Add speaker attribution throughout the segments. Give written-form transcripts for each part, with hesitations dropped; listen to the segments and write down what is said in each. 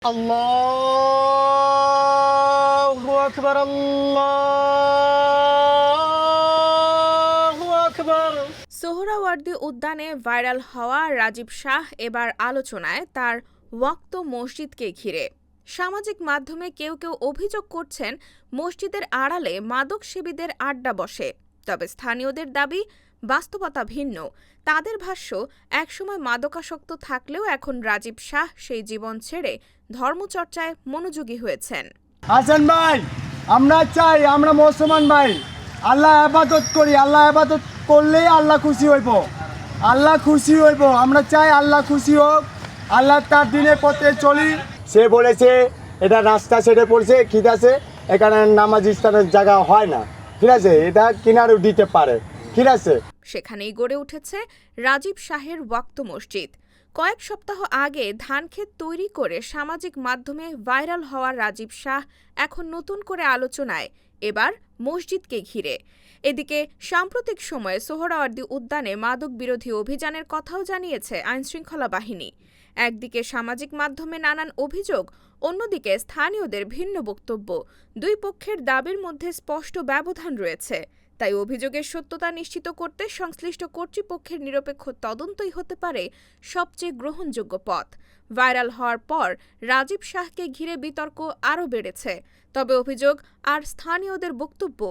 Speaker 1: আল্লাহু আকবার, আল্লাহু আকবার।
Speaker 2: সোহরাওয়ার্দী উদ্যানে ভাইরাল হওয়া রাজীব শাহ এবার আলোচনায় তার ওয়াক্ত মসজিদকে ঘিরে। সামাজিক মাধ্যমে কেউ কেউ অভিযোগ করছেন মসজিদের আড়ালে মাদকসেবীদের আড্ডা বসে। তবে স্থানীয়দের দাবি বাস্তবতা ভিন্ন। তাদের ভাষ্য, একসময় মাদকাসক্ত থাকলেও এখন রাজীব শাহ সেই জীবন ছেড়ে ধর্মচর্চায় মনোযোগী হয়েছেন।
Speaker 3: হাসান ভাই, আমরা চাই আমরা মুসলমান ভাই আল্লাহ ইবাদত করি, আল্লাহ ইবাদত করলেই আল্লাহ খুশি হইব, আল্লাহ খুশি হইব। আমরা চাই আল্লাহ খুশি হোক, আল্লাহ তার দিনের পথে চলি। সে বলেছে এটা রাস্তা ছেড়ে পড়ছে, ঠিক আছে, এখানে নামাজ স্থানের জায়গা হয় না, ঠিক আছে, এটা কিনারেও দিতে পারে, ঠিক আছে।
Speaker 2: সেখানেই গড়ে উঠেছে রাজীব শাহের ওয়াক্ত মসজিদ। কয়েক সপ্তাহ আগে ধানক্ষেত তৈরি করে সামাজিক মাধ্যমে ভাইরাল হওয়া রাজীব শাহ এখন নতুন করে আলোচনায়, এবার মসজিদকে ঘিরে। এদিকে সাম্প্রতিক সময়ে সোহরাওয়ার্দী উদ্যানে মাদক বিরোধী অভিযানের কথাও জানিয়েছে আইনশৃঙ্খলা বাহিনী। একদিকে সামাজিক মাধ্যমে নানান অভিযোগ, অন্যদিকে স্থানীয়দের ভিন্ন বক্তব্য। দুই পক্ষের দাবির মধ্যে স্পষ্ট ব্যবধান রয়েছে। তাই অভিযোগের সত্যতা নিশ্চিত করতে সংশ্লিষ্ট কর্তৃপক্ষের নিরপেক্ষ তদন্তই হতে পারে সবচেয়ে গ্রহণযোগ্য পথ। ভাইরাল হওয়ার পর রাজীব শাহকে ঘিরে বিতর্ক আরও বেড়েছে। তবে অভিযোগ আর স্থানীয়দের বক্তব্য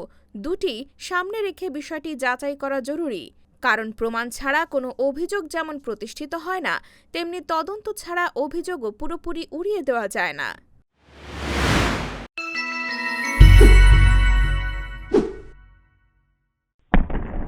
Speaker 2: দুটি সামনে রেখে বিষয়টি যাচাই করা জরুরি। কারণ প্রমাণ ছাড়া কোনো অভিযোগ যেমন প্রতিষ্ঠিত হয় না, তেমনি তদন্ত ছাড়া অভিযোগও পুরোপুরি উড়িয়ে দেওয়া যায় না।